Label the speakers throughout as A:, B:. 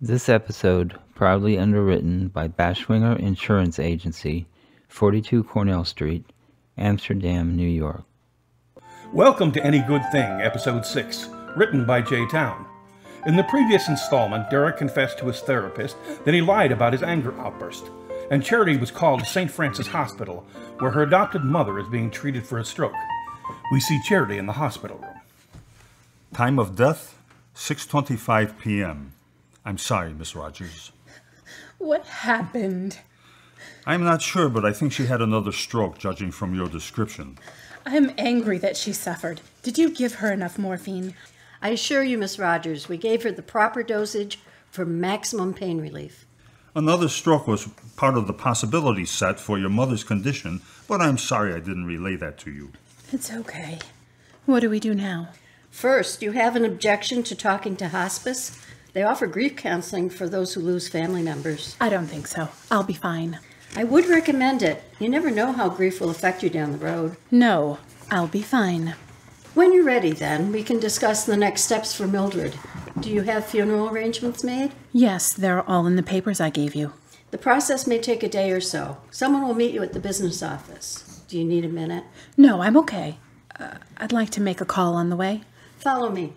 A: This episode, proudly underwritten by Bashwinger Insurance Agency, 42 Cornell Street, Amsterdam, New York.
B: Welcome to Any Good Thing, Episode 6, written by Jay Town. In the previous installment, Derek confessed to his therapist that he lied about his anger outburst, and Charity was called to St. Francis Hospital, where her adopted mother is being treated for a stroke. We see Charity in the hospital room.
C: Time of death, 6:25 p.m. I'm sorry, Miss Rogers.
D: What happened?
C: I'm not sure, but I think she had another stroke, judging from your description.
D: I'm angry that she suffered. Did you give her enough morphine?
E: I assure you, Miss Rogers, we gave her the proper dosage for maximum pain relief.
C: Another stroke was part of the possibility set for your mother's condition, but I'm sorry I didn't relay that to you.
D: It's okay. What do we do now?
E: First, you have an objection to talking to hospice? They offer grief counseling for those who lose family members.
D: I don't think so. I'll be fine.
E: I would recommend it. You never know how grief will affect you down the road.
D: No, I'll be fine.
E: When you're ready, then, we can discuss the next steps for Mildred. Do you have funeral arrangements made?
D: Yes, they're all in the papers I gave you.
E: The process may take a day or so. Someone will meet you at the business office. Do you need a minute?
D: No, I'm okay. I'd like to make a call on the way.
E: Follow me.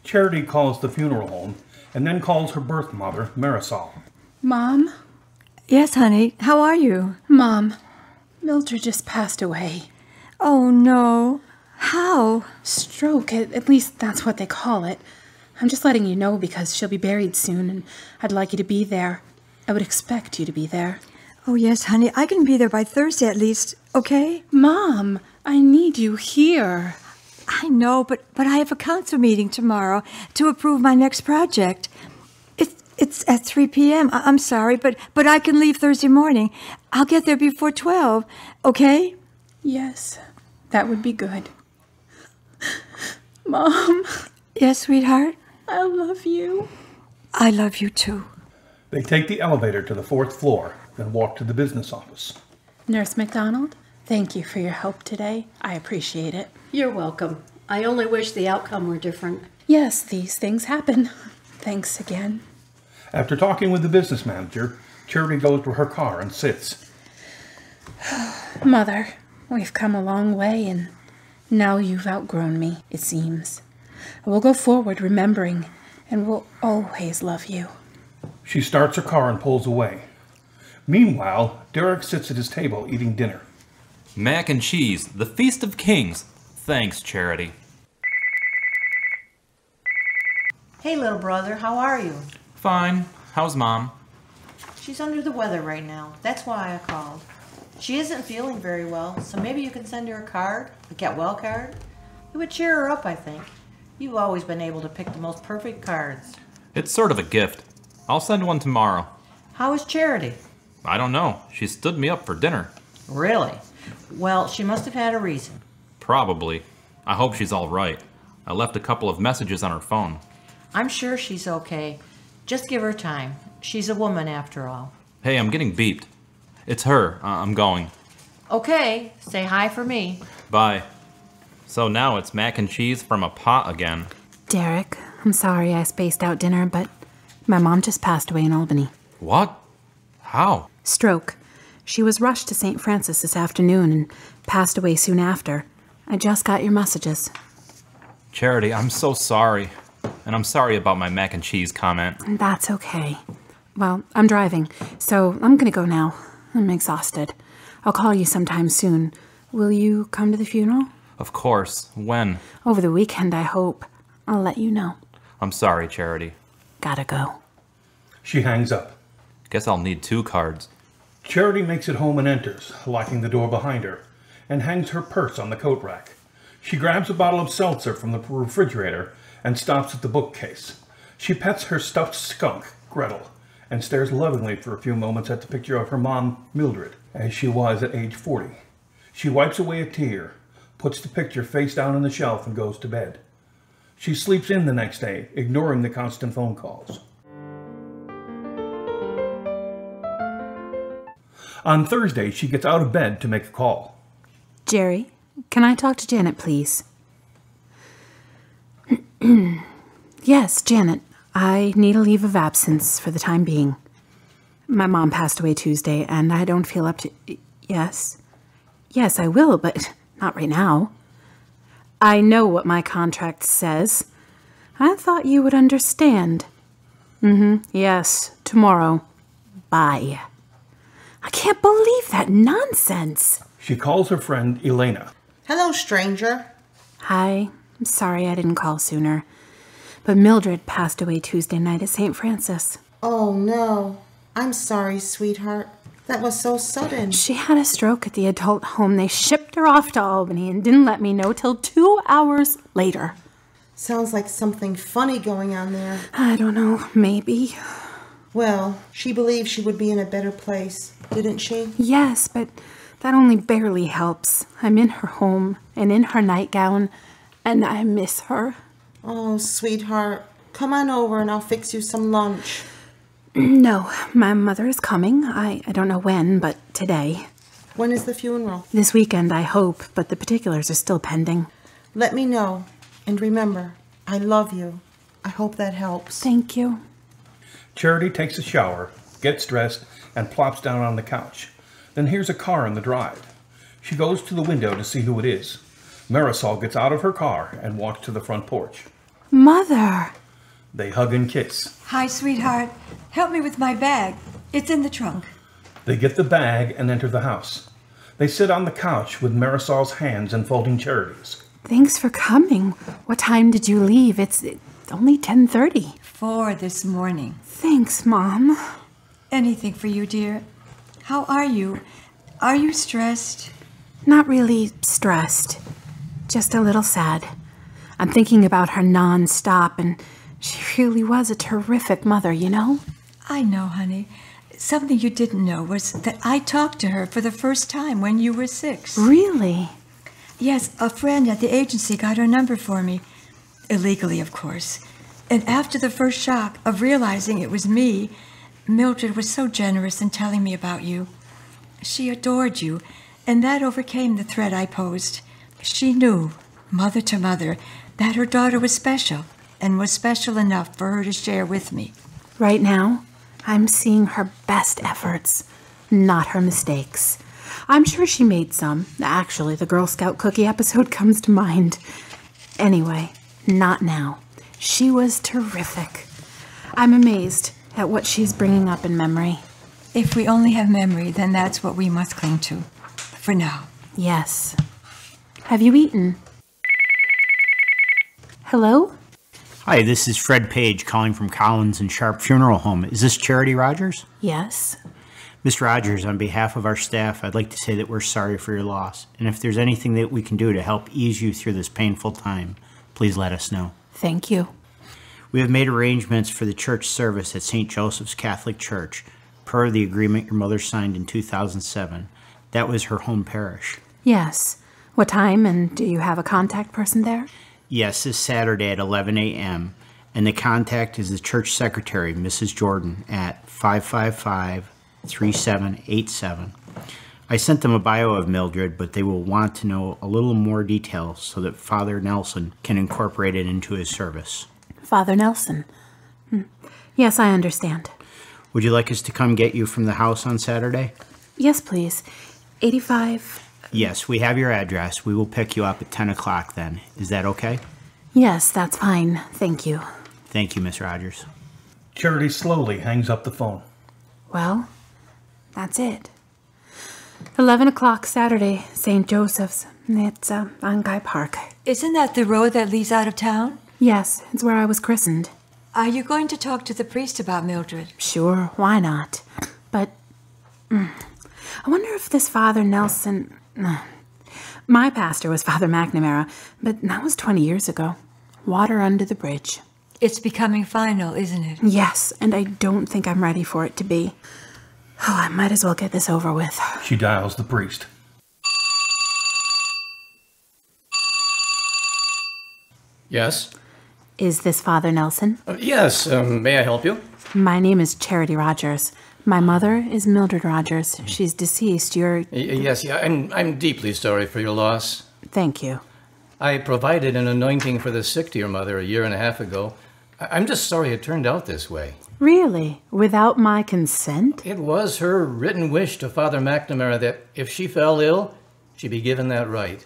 B: Charity calls the funeral home and then calls her birth mother, Marisol.
D: Mom?
F: Yes, honey. How are you?
D: Mom, Mildred just passed away.
F: Oh, no. How?
D: Stroke, at least that's what they call it. I'm just letting you know because she'll be buried soon, and I'd like you to be there. I would expect you to be there.
F: Oh, yes, honey. I can be there by Thursday at least, okay?
D: Mom, I need you here.
F: I know, but I have a council meeting tomorrow to approve my next project. It's at 3 p.m. I'm sorry, but I can leave Thursday morning. I'll get there before 12, okay?
D: Yes, that would be good. Mom.
F: Yes, sweetheart?
D: I love you.
F: I love you, too.
B: They take the elevator to the 4th floor, then walk to the business office.
D: Nurse McDonald, thank you for your help today. I appreciate it.
E: You're welcome. I only wish the outcome were different.
D: Yes, these things happen. Thanks again.
B: After talking with the business manager, Charity goes to her car and sits.
D: Mother, we've come a long way, and now you've outgrown me, it seems. We'll go forward remembering, and we'll always love you.
B: She starts her car and pulls away. Meanwhile, Derek sits at his table eating dinner.
G: Mac and cheese, the feast of kings. Thanks, Charity.
H: Hey, little brother, how are you?
G: Fine. How's Mom?
H: She's under the weather right now. That's why I called. She isn't feeling very well, so maybe you can send her a card, a get well card. It would cheer her up, I think. You've always been able to pick the most perfect cards.
G: It's sort of a gift. I'll send one tomorrow.
H: How is Charity?
G: I don't know. She stood me up for dinner.
H: Really? Well, she must have had a reason.
G: Probably. I hope she's all right. I left a couple of messages on her phone.
H: I'm sure she's okay. Just give her time. She's a woman after all.
G: Hey, I'm getting beeped. It's her. I'm going.
H: Okay, say hi for me.
G: Bye. So now it's mac and cheese from a pot again.
D: Derek, I'm sorry I spaced out dinner, but my mom just passed away in Albany.
G: What? How?
D: Stroke. She was rushed to St. Francis this afternoon and passed away soon after. I just got your messages.
G: Charity, I'm so sorry. And I'm sorry about my mac and cheese comment.
D: That's okay. Well, I'm driving, so I'm gonna go now. I'm exhausted. I'll call you sometime soon. Will you come to the funeral?
G: Of course. When?
D: Over the weekend, I hope. I'll let you know.
G: I'm sorry, Charity.
D: Gotta go.
B: She hangs up.
G: Guess I'll need 2 cards.
B: Charity makes it home and enters, locking the door behind her, and hangs her purse on the coat rack. She grabs a bottle of seltzer from the refrigerator and stops at the bookcase. She pets her stuffed skunk, Gretel, and stares lovingly for a few moments at the picture of her mom, Mildred, as she was at age 40. She wipes away a tear, puts the picture face down on the shelf, and goes to bed. She sleeps in the next day, ignoring the constant phone calls. On Thursday, she gets out of bed to make a call.
D: Jerry, can I talk to Janet, please? Yes, Janet. I need a leave of absence for the time being. My mom passed away Tuesday, and I don't feel up to... Yes? Yes, I will, but not right now. I know what my contract says. I thought you would understand. Yes, tomorrow. Bye. I can't believe that nonsense.
B: She calls her friend Elena.
H: Hello, stranger.
D: Hi. I'm sorry I didn't call sooner. But Mildred passed away Tuesday night at St. Francis.
H: Oh, no. I'm sorry, sweetheart. That was so sudden.
D: She had a stroke at the adult home. They shipped her off to Albany and didn't let me know till 2 hours later.
H: Sounds like something funny going on there.
D: I don't know. Maybe.
H: Well, she believed she would be in a better place, didn't she?
D: Yes, but that only barely helps. I'm in her home and in her nightgown, and I miss her.
H: Oh, sweetheart. Come on over and I'll fix you some lunch.
D: No, my mother is coming. I don't know when, but today.
H: When is the funeral?
D: This weekend, I hope, but the particulars are still pending.
H: Let me know. And remember, I love you. I hope that helps.
D: Thank you.
B: Charity takes a shower, gets dressed, and plops down on the couch. Then hears a car in the drive. She goes to the window to see who it is. Marisol gets out of her car and walks to the front porch.
D: Mother!
B: They hug and kiss.
F: Hi, sweetheart. Help me with my bag. It's in the trunk.
B: They get the bag and enter the house. They sit on the couch with Marisol's hands enfolding Charity's.
D: Thanks for coming. What time did you leave? It's only 10:30.
F: 4 this morning.
D: Thanks, Mom.
F: Anything for you, dear. How are you? Are you stressed?
D: Not really stressed. Just a little sad. I'm thinking about her non-stop, and she really was a terrific mother, you know?
F: I know, honey. Something you didn't know was that I talked to her for the first time when you were 6.
D: Really?
F: Yes, a friend at the agency got her number for me. Illegally, of course. And after the first shock of realizing it was me, Mildred was so generous in telling me about you. She adored you, and that overcame the threat I posed. She knew, mother to mother, that her daughter was special, and was special enough for her to share with me.
D: Right now, I'm seeing her best efforts, not her mistakes. I'm sure she made some. Actually, the Girl Scout cookie episode comes to mind. Anyway, not now. She was terrific. I'm amazed at what she's bringing up in memory.
F: If we only have memory, then that's what we must cling to. For now.
D: Yes. Have you eaten? Hello?
I: Hi, this is Fred Page calling from Collins and Sharp Funeral Home. Is this Charity Rogers?
D: Yes.
I: Miss Rogers, on behalf of our staff, I'd like to say that we're sorry for your loss. And if there's anything that we can do to help ease you through this painful time, please let us know.
D: Thank you.
I: We have made arrangements for the church service at St. Joseph's Catholic Church, per the agreement your mother signed in 2007. That was her home parish.
D: Yes. What time, and do you have a contact person there?
I: Yes, this Saturday at 11 a.m. And the contact is the church secretary, Mrs. Jordan, at 555-3787. I sent them a bio of Mildred, but they will want to know a little more details so that Father Nelson can incorporate it into his service.
D: Father Nelson. Yes, I understand.
I: Would you like us to come get you from the house on Saturday?
D: Yes, please. 85...
I: Yes, we have your address. We will pick you up at 10 o'clock then. Is that okay?
D: Yes, that's fine. Thank you.
I: Thank you, Miss Rogers.
B: Charity slowly hangs up the phone.
D: Well, that's it. 11 o'clock Saturday, St. Joseph's. It's on Guy Park.
F: Isn't that the road that leads out of town?
D: Yes, it's where I was christened.
F: Are you going to talk to the priest about Mildred?
D: Sure, why not? But I wonder if this Father Nelson... My pastor was Father McNamara, but that was 20 years ago. Water under the bridge.
F: It's becoming final, isn't it?
D: Yes, and I don't think I'm ready for it to be. Oh, I might as well get this over with.
B: She dials the priest.
J: Yes?
D: Is this Father Nelson?
J: Yes, may I help you?
D: My name is Charity Rogers. My mother is Mildred Rogers. She's deceased.
J: Yes, I'm deeply sorry for your loss.
D: Thank you.
J: I provided an anointing for the sick to your mother a year and a half ago. I'm just sorry it turned out this way.
D: Really? Without my consent?
J: It was her written wish to Father McNamara that if she fell ill, she'd be given that right.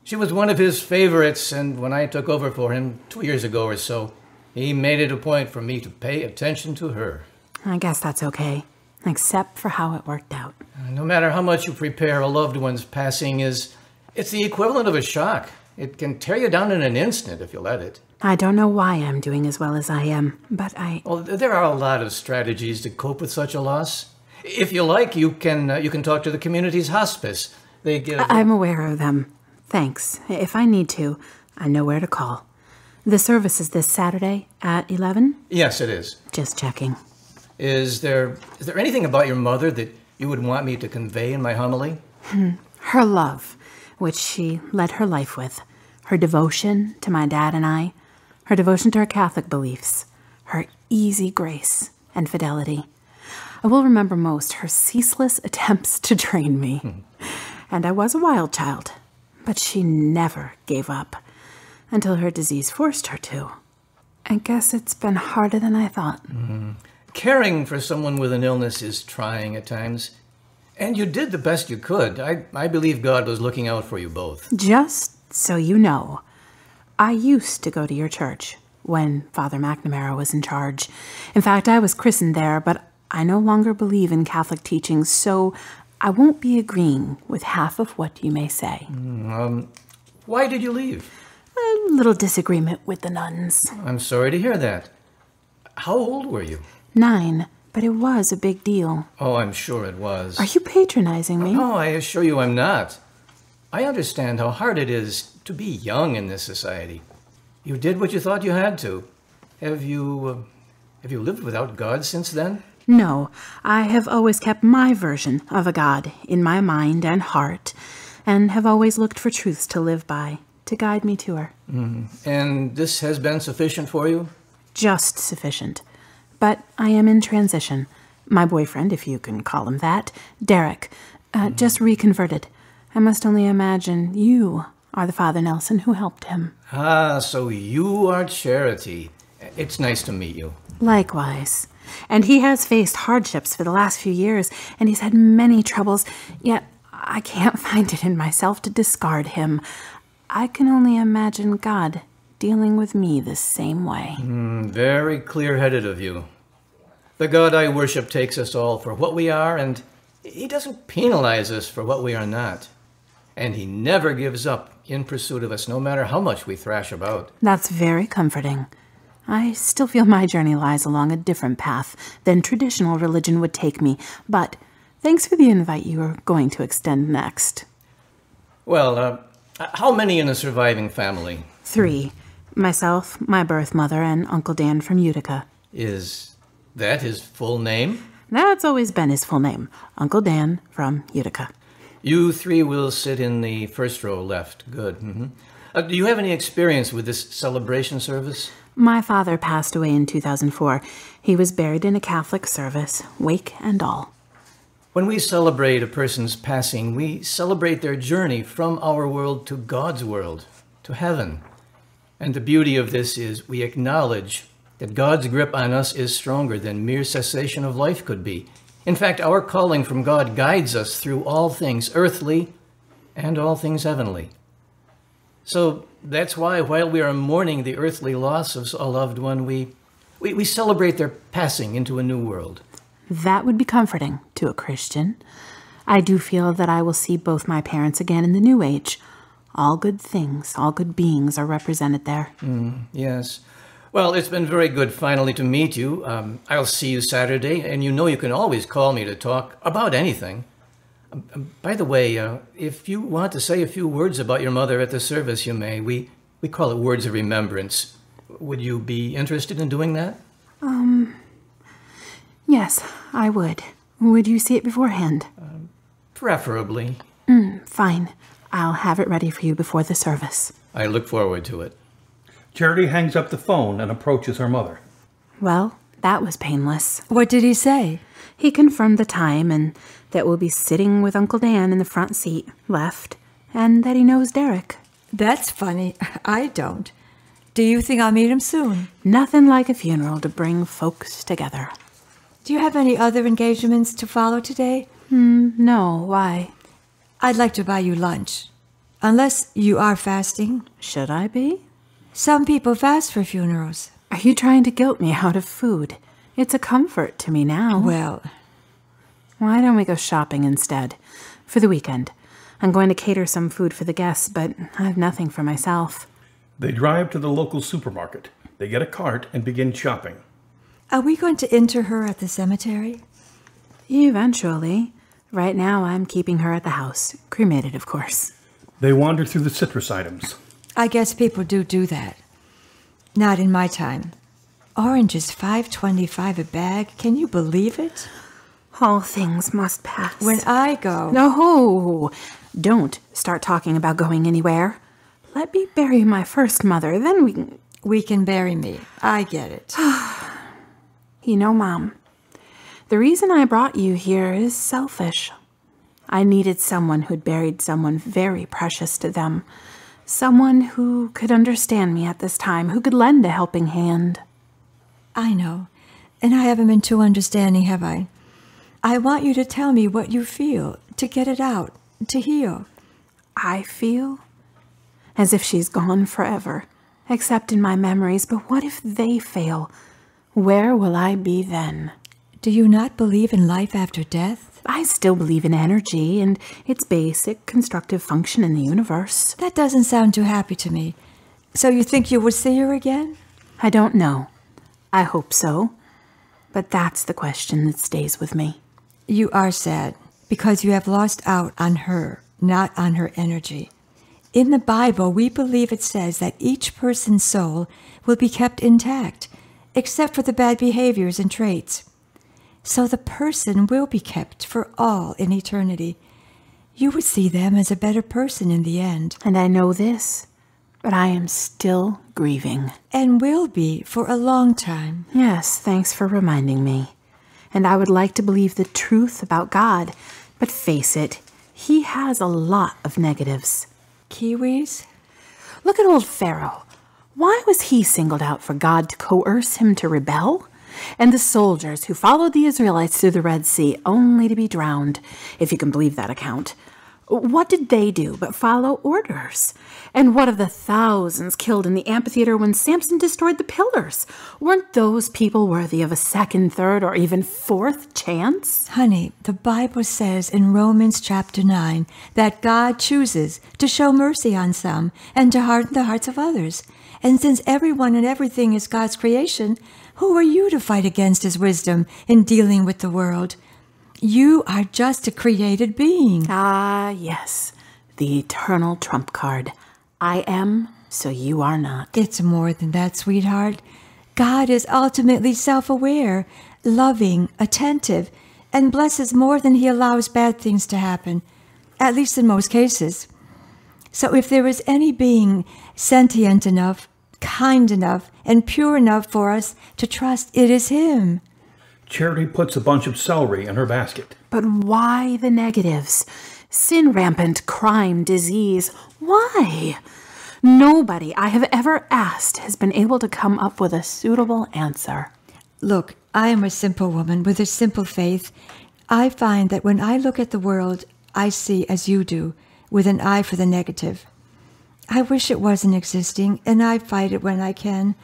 J: She was one of his favorites, and when I took over for him 2 years ago or so, he made it a point for me to pay attention to her.
D: I guess that's okay, except for how it worked out.
J: No matter how much you prepare a loved one's passing it's the equivalent of a shock. It can tear you down in an instant if you let it.
D: I don't know why I'm doing as well as I am, but
J: Well, there are a lot of strategies to cope with such a loss. If you like, you can talk to the community's hospice. They give...
D: I'm aware of them. Thanks. If I need to, I know where to call. The service is this Saturday at 11?
J: Yes, it is.
D: Just checking.
J: Is there anything about your mother that you would want me to convey in my homily?
D: Her love, which she led her life with. Her devotion to my dad and I. Her devotion to her Catholic beliefs. Her easy grace and fidelity. I will remember most her ceaseless attempts to train me. And I was a wild child, but she never gave up until her disease forced her to. I guess it's been harder than I thought.
J: Caring for someone with an illness is trying at times. And you did the best you could. I believe God was looking out for you both.
D: Just so you know, I used to go to your church when Father McNamara was in charge. In fact, I was christened there, but I no longer believe in Catholic teachings, so I won't be agreeing with half of what you may say.
J: Why did you leave?
D: A little disagreement with the nuns.
J: I'm sorry to hear that. How old were you?
D: 9, but it was a big deal.
J: Oh, I'm sure it was.
D: Are you patronizing me?
J: No, I assure you I'm not. I understand how hard it is to be young in this society. You did what you thought you had to. Have you lived without God since then?
D: No, I have always kept my version of a God in my mind and heart, and have always looked for truths to live by, to guide me to her.
J: And this has been sufficient for you?
D: Just sufficient. But I am in transition. My boyfriend, if you can call him that, Derek, just reconverted. I must only imagine you are the Father Nelson who helped him.
J: Ah, so you are Charity. It's nice to meet you.
D: Likewise. And he has faced hardships for the last few years, and he's had many troubles, yet I can't find it in myself to discard him. I can only imagine God dealing with me the same way.
J: Very clear-headed of you. The God I worship takes us all for what we are, and he doesn't penalize us for what we are not. And he never gives up in pursuit of us, no matter how much we thrash about.
D: That's very comforting. I still feel my journey lies along a different path than traditional religion would take me, but thanks for the invite you are going to extend next.
J: Well, how many in the surviving family?
D: 3. Myself, my birth mother, and Uncle Dan from Utica.
J: Is that his full name?
D: That's always been his full name, Uncle Dan from Utica.
J: You 3 will sit in the first row left. Good. Do you have any experience with this celebration service?
D: My father passed away in 2004. He was buried in a Catholic service, wake and all.
J: When we celebrate a person's passing, we celebrate their journey from our world to God's world, to heaven. And the beauty of this is we acknowledge that God's grip on us is stronger than mere cessation of life could be. In fact, our calling from God guides us through all things earthly and all things heavenly. So that's why, while we are mourning the earthly loss of a loved one, we celebrate their passing into a new world.
D: That would be comforting to a Christian. I do feel that I will see both my parents again in the new age. All good things, all good beings are represented there.
J: Yes. Well, it's been very good finally to meet you. I'll see you Saturday, and you know you can always call me to talk about anything. By the way, if you want to say a few words about your mother at the service, you may. We call it words of remembrance. Would you be interested in doing that?
D: Yes, I would. Would you see it beforehand?
J: Preferably.
D: Fine. I'll have it ready for you before the service.
J: I look forward to it.
B: Charity hangs up the phone and approaches her mother.
D: Well, that was painless.
F: What did he say?
D: He confirmed the time and that we'll be sitting with Uncle Dan in the front seat, left, and that he knows Derek.
F: That's funny. I don't. Do you think I'll meet him soon?
D: Nothing like a funeral to bring folks together.
F: Do you have any other engagements to follow today?
D: No, why?
F: I'd like to buy you lunch. Unless you are fasting.
D: Should I be?
F: Some people fast for funerals.
D: Are you trying to guilt me out of food? It's a comfort to me now.
F: Well,
D: why don't we go shopping instead? For the weekend. I'm going to cater some food for the guests, but I have nothing for myself.
B: They drive to the local supermarket. They get a cart and begin shopping.
F: Are we going to inter her at the cemetery?
D: Eventually. Right now, I'm keeping her at the house. Cremated, of course.
B: They wander through the citrus items.
F: I guess people do that. Not in my time. Oranges, $5.25 a bag. Can you believe it?
D: All things must pass.
F: When I go...
D: No! Don't start talking about going anywhere. Let me bury my first mother, then we can...
F: We can bury me. I get it.
D: You know, Mom, the reason I brought you here is selfish. I needed someone who'd buried someone very precious to them. Someone who could understand me at this time, who could lend a helping hand.
F: I know. And I haven't been too understanding, have I? I want you to tell me what you feel, to get it out, to heal.
D: I feel as if she's gone forever, except in my memories. But what if they fail? Where will I be then?
F: Do you not believe in life after death?
D: I still believe in energy and its basic constructive function in the universe.
F: That doesn't sound too happy to me. So you think you will see her again?
D: I don't know. I hope so. But that's the question that stays with me.
F: You are sad because you have lost out on her, not on her energy. In the Bible, we believe it says that each person's soul will be kept intact, except for the bad behaviors and traits. So the person will be kept for all in eternity. You would see them as a better person in the end.
D: And I know this, but I am still grieving.
F: And will be for a long time.
D: Yes, thanks for reminding me. And I would like to believe the truth about God, but face it, he has a lot of negatives.
F: Kiwis?
D: Look at old Pharaoh. Why was he singled out for God to coerce him to rebel? And the soldiers who followed the Israelites through the Red Sea only to be drowned, if you can believe that account. What did they do but follow orders? And what of the thousands killed in the amphitheater when Samson destroyed the pillars? Weren't those people worthy of a second, third, or even fourth chance?
F: Honey, the Bible says in Romans chapter 9 that God chooses to show mercy on some and to harden the hearts of others. And since everyone and everything is God's creation, who are you to fight against his wisdom in dealing with the world? You are just a created being.
D: Ah, yes. The eternal trump card. I am, so you are not.
F: It's more than that, sweetheart. God is ultimately self-aware, loving, attentive, and blesses more than he allows bad things to happen, at least in most cases. So if there is any being sentient enough, kind enough, and pure enough for us to trust, it is him.
B: Charity puts a bunch of celery in her basket.
D: But why the negatives? Sin rampant, crime, disease. Why? Nobody I have ever asked has been able to come up with a suitable answer.
F: Look, I am a simple woman with a simple faith. I find that when I look at the world, I see as you do, with an eye for the negative. I wish it wasn't existing, and I fight it when I can.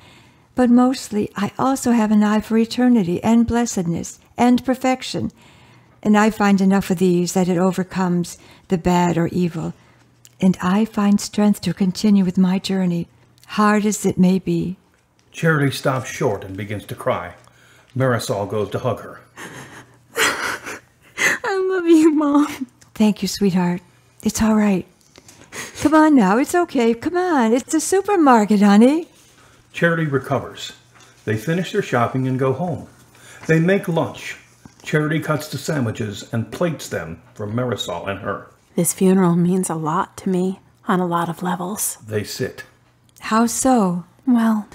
F: But mostly, I also have an eye for eternity and blessedness and perfection. And I find enough of these that it overcomes the bad or evil. And I find strength to continue with my journey, hard as it may be.
B: Charity stops short and begins to cry. Marisol goes to hug her.
D: I love you, Mom.
F: Thank you, sweetheart. It's all right. Come on now, it's okay. Come on, it's a supermarket, honey.
B: Charity recovers. They finish their shopping and go home. They make lunch. Charity cuts the sandwiches and plates them for Marisol and her.
D: This funeral means a lot to me on a lot of levels.
B: They sit.
F: How so?
D: Well,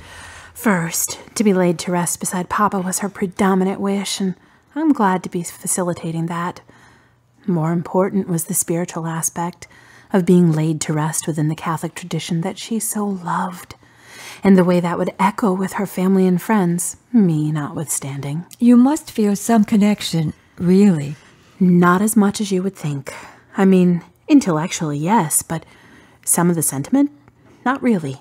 D: first, to be laid to rest beside Papa was her predominant wish, and I'm glad to be facilitating that. More important was the spiritual aspect of being laid to rest within the Catholic tradition that she so loved. and the way that would echo with her family and friends, me notwithstanding.
F: You must feel some connection, really.
D: Not as much as you would think. I mean, intellectually, yes, but some of the sentiment, not really.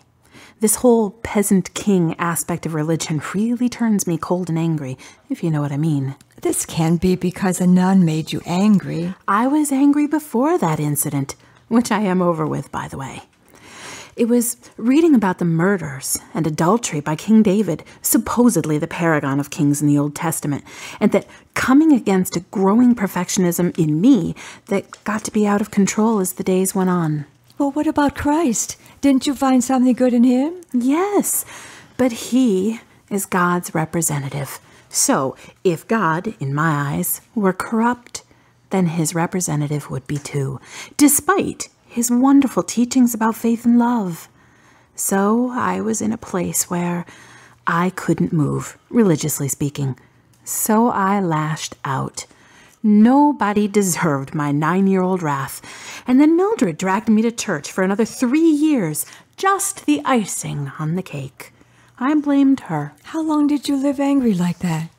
D: This whole peasant-king aspect of religion really turns me cold and angry, if you know what I mean.
F: This can be because a nun made you angry.
D: I was angry before that incident, which I am over with, by the way. It was reading about the murders and adultery by King David, supposedly the paragon of kings in the Old Testament, and that coming against a growing perfectionism in me that got to be out of control as the days went on.
F: Well, what about Christ? Didn't you find something good in him?
D: Yes, but he is God's representative. So, if God, in my eyes, were corrupt, then his representative would be too, despite his wonderful teachings about faith and love. So I was in a place where I couldn't move, religiously speaking. So I lashed out. Nobody deserved my 9-year-old wrath. And then Mildred dragged me to church for another 3 years, just the icing on the cake. I blamed her.
F: How long did you live angry like that?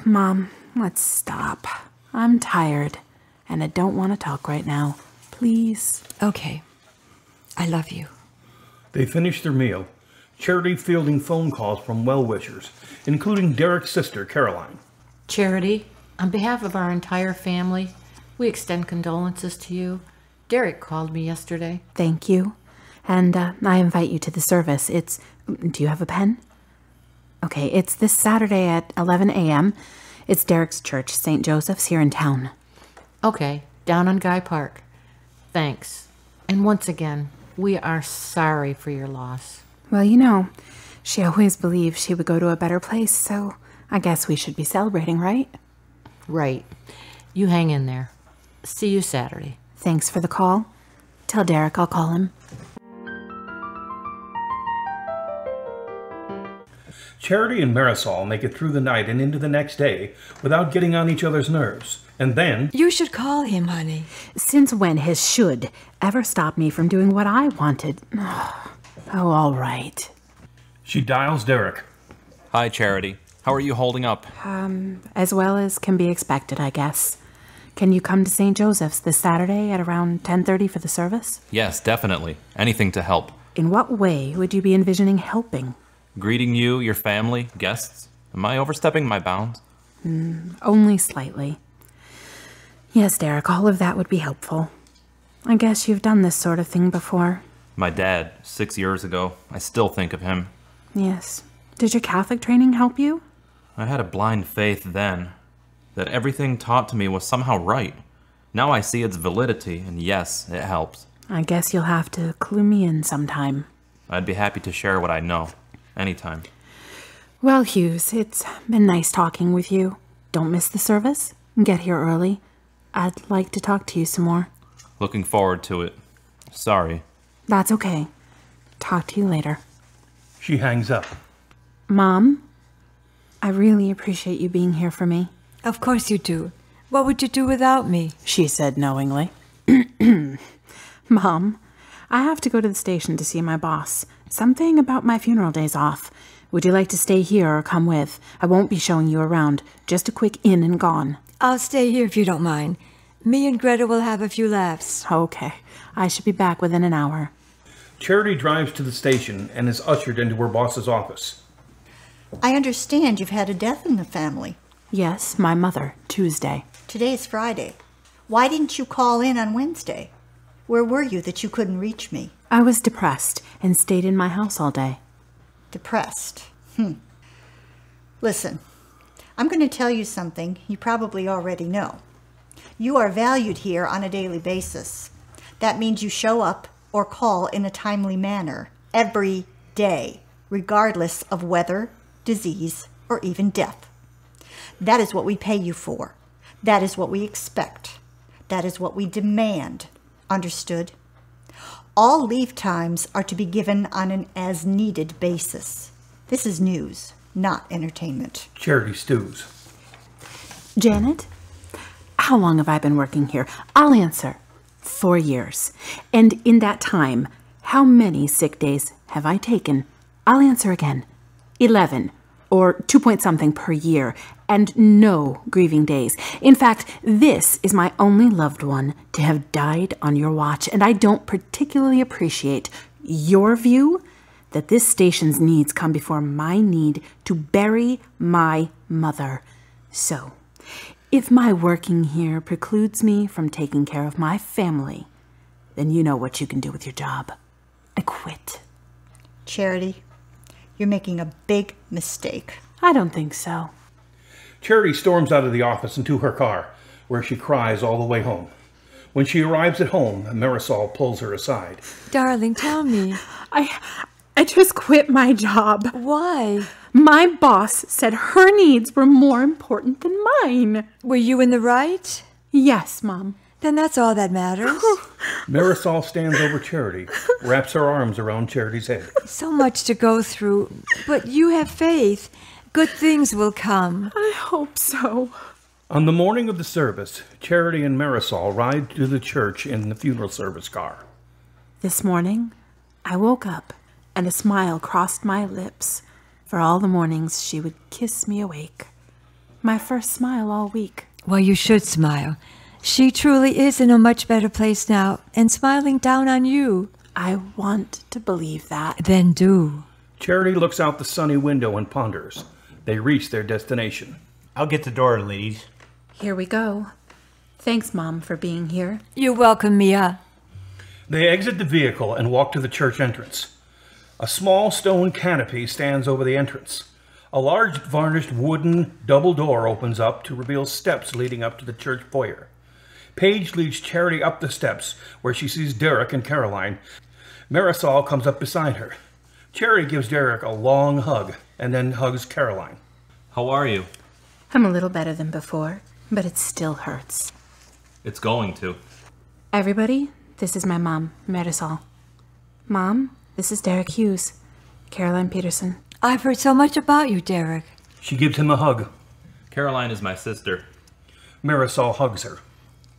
D: Mom, let's stop. I'm tired, and I don't want to talk right now. Please.
F: Okay. I love you.
B: They finished their meal, Charity fielding phone calls from well-wishers, including Derek's sister, Caroline.
H: Charity, on behalf of our entire family, we extend condolences to you. Derek called me yesterday.
D: Thank you. And I invite you to the service. Do you have a pen? Okay, it's this Saturday at 11 a.m. It's Derek's church, St. Joseph's, here in town.
H: Okay, down on Guy Park. Thanks. And once again, we are sorry for your loss.
D: Well, you know, she always believed she would go to a better place, so I guess we should be celebrating, right?
H: Right. You hang in there. See you Saturday.
D: Thanks for the call. Tell Derek I'll call him.
B: Charity and Marisol make it through the night and into the next day without getting on each other's nerves. And then...
F: You should call him, honey.
D: Since when has should ever stopped me from doing what I wanted? Oh, all right.
B: She dials Derek.
G: Hi, Charity. How are you holding up?
D: As well as can be expected, I guess. Can you come to St. Joseph's this Saturday at around 10:30 for the service?
G: Yes, definitely. Anything to help.
D: In what way would you be envisioning helping?
G: Greeting you, your family, guests. Am I overstepping my bounds?
D: Only slightly. Yes, Derek, all of that would be helpful. I guess you've done this sort of thing before.
G: My dad, 6 years ago. I still think of him.
D: Yes. Did your Catholic training help you?
G: I had a blind faith then, that everything taught to me was somehow right. Now I see its validity, and yes, it helps.
D: I guess you'll have to clue me in sometime.
G: I'd be happy to share what I know, anytime.
D: Well, Hughes, it's been nice talking with you. Don't miss the service. Get here early. I'd like to talk to you some more.
G: Looking forward to it. Sorry.
D: That's okay. Talk to you later.
B: She hangs up.
D: Mom, I really appreciate you being here for me.
F: Of course you do. What would you do without me?
D: She said knowingly. Mom, I have to go to the station to see my boss. Something about my funeral days off. Would you like to stay here or come with? I won't be showing you around. Just a quick in and gone.
F: I'll stay here if you don't mind. Me and Greta will have a few laughs.
D: Okay. I should be back within an hour.
B: Charity drives to the station and is ushered into her boss's office.
K: I understand you've had a death in the family.
D: Yes, my mother, Tuesday.
K: Today's Friday. Why didn't you call in on Wednesday? Where were you that you couldn't reach me?
D: I was depressed and stayed in my house all day.
K: Depressed? Listen, I'm going to tell you something you probably already know. You are valued here on a daily basis. That means you show up or call in a timely manner every day, regardless of weather, disease, or even death. That is what we pay you for. That is what we expect. That is what we demand. Understood? All leave times are to be given on an as-needed basis. This is news, not entertainment.
B: Charity stews.
D: Janet, how long have I been working here? I'll answer. 4 years. And in that time, how many sick days have I taken? I'll answer again. 11, or 2-point-something per year, and no grieving days. In fact, this is my only loved one to have died on your watch, and I don't particularly appreciate your view that this station's needs come before my need to bury my mother. So, if my working here precludes me from taking care of my family, then you know what you can do with your job. I quit.
K: Charity, you're making a big mistake.
D: I don't think so.
B: Charity storms out of the office and to her car, where she cries all the way home. When she arrives at home, Marisol pulls her aside.
F: Darling, tell me.
D: I just quit my job.
F: Why?
D: My boss said her needs were more important than mine.
F: Were you in the right?
D: Yes, Mom.
F: Then that's all that matters.
B: Marisol stands over Charity, wraps her arms around Charity's head.
F: So much to go through, but you have faith. Good things will come.
D: I hope so.
B: On the morning of the service, Charity and Marisol ride to the church in the funeral service car.
D: This morning, I woke up and a smile crossed my lips. For all the mornings, she would kiss me awake. My first smile all week.
F: Well, you should smile. She truly is in a much better place now and smiling down on you.
D: I want to believe that.
F: Then do.
B: Charity looks out the sunny window and ponders. They reach their destination.
I: I'll get the door, ladies.
D: Here we go. Thanks, Mom, for being here.
F: You're welcome, Mia.
B: They exit the vehicle and walk to the church entrance. A small stone canopy stands over the entrance. A large varnished wooden double door opens up to reveal steps leading up to the church foyer. Paige leads Charity up the steps, where she sees Derek and Caroline. Marisol comes up beside her. Charity gives Derek a long hug, and then hugs Caroline.
G: How are you?
D: I'm a little better than before, but it still hurts.
G: It's going to.
D: Everybody, this is my mom, Marisol. Mom, this is Derek Hughes, Caroline Peterson.
F: I've heard so much about you, Derek.
B: She gives him a hug.
G: Caroline is my sister.
B: Marisol hugs her.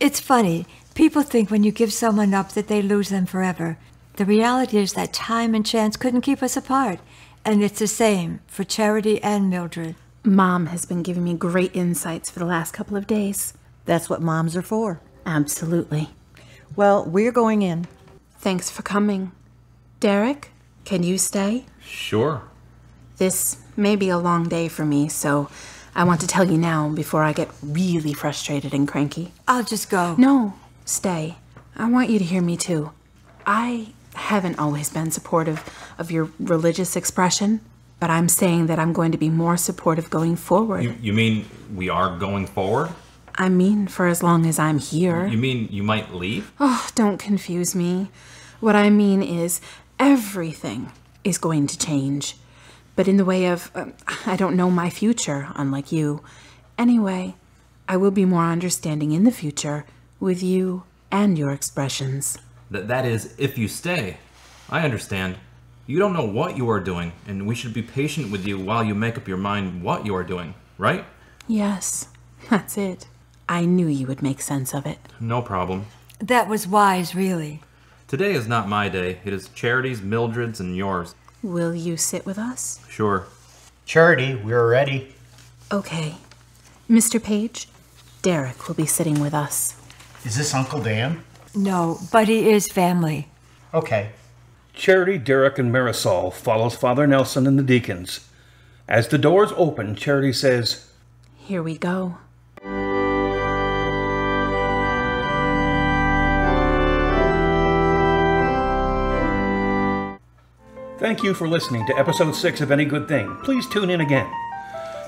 F: It's funny. People think when you give someone up that they lose them forever. The reality is that time and chance couldn't keep us apart. And it's the same for Charity and Mildred.
D: Mom has been giving me great insights for the last couple of days.
E: That's what moms are for.
D: Absolutely.
E: Well, we're going in.
D: Thanks for coming. Derek, can you stay?
G: Sure.
D: This may be a long day for me, so I want to tell you now before I get really frustrated and cranky.
F: I'll just go.
D: No, stay. I want you to hear me too. I haven't always been supportive of your religious expression, but I'm saying that I'm going to be more supportive going forward.
G: You mean we are going forward?
D: I mean for as long as I'm here.
G: You mean you might leave?
D: Oh, don't confuse me. What I mean is everything is going to change. But in the way of, I don't know my future, unlike you. Anyway, I will be more understanding in the future with you and your expressions.
G: That is, if you stay. I understand. You don't know what you are doing, and we should be patient with you while you make up your mind what you are doing, right?
D: Yes, that's it. I knew you would make sense of it.
G: No problem.
F: That was wise, really.
G: Today is not my day. It is Charity's, Mildred's, and yours.
D: Will you sit with us?
G: Sure.
I: Charity, we're ready.
D: Okay. Mr. Page, Derek will be sitting with us.
I: Is this Uncle Dan?
F: No, but he is family.
I: Okay.
B: Charity, Derek, and Marisol follows Father Nelson and the deacons. As the doors open, Charity says,
D: Here we go.
B: Thank you for listening to episode 6 of Any Good Thing. Please tune in again.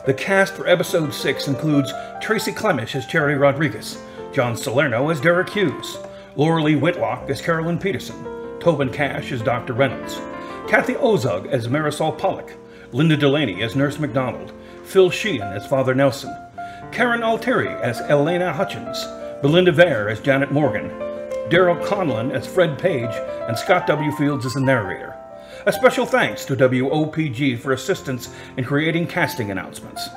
B: The cast for episode 6 includes Tracy Clemish as Charity Rodriguez, John Salerno as Derek Hughes, Laura Lee Whitlock as Carolyn Peterson, Tobin Cash as Dr. Reynolds, Kathy Ozug as Marisol Pollock, Linda Delaney as Nurse McDonald, Phil Sheehan as Father Nelson, Karen Altieri as Elena Hutchins, Belinda Vare as Janet Morgan, Daryl Conlon as Fred Page, and Scott W. Fields as the narrator. A special thanks to WOPG for assistance in creating casting announcements.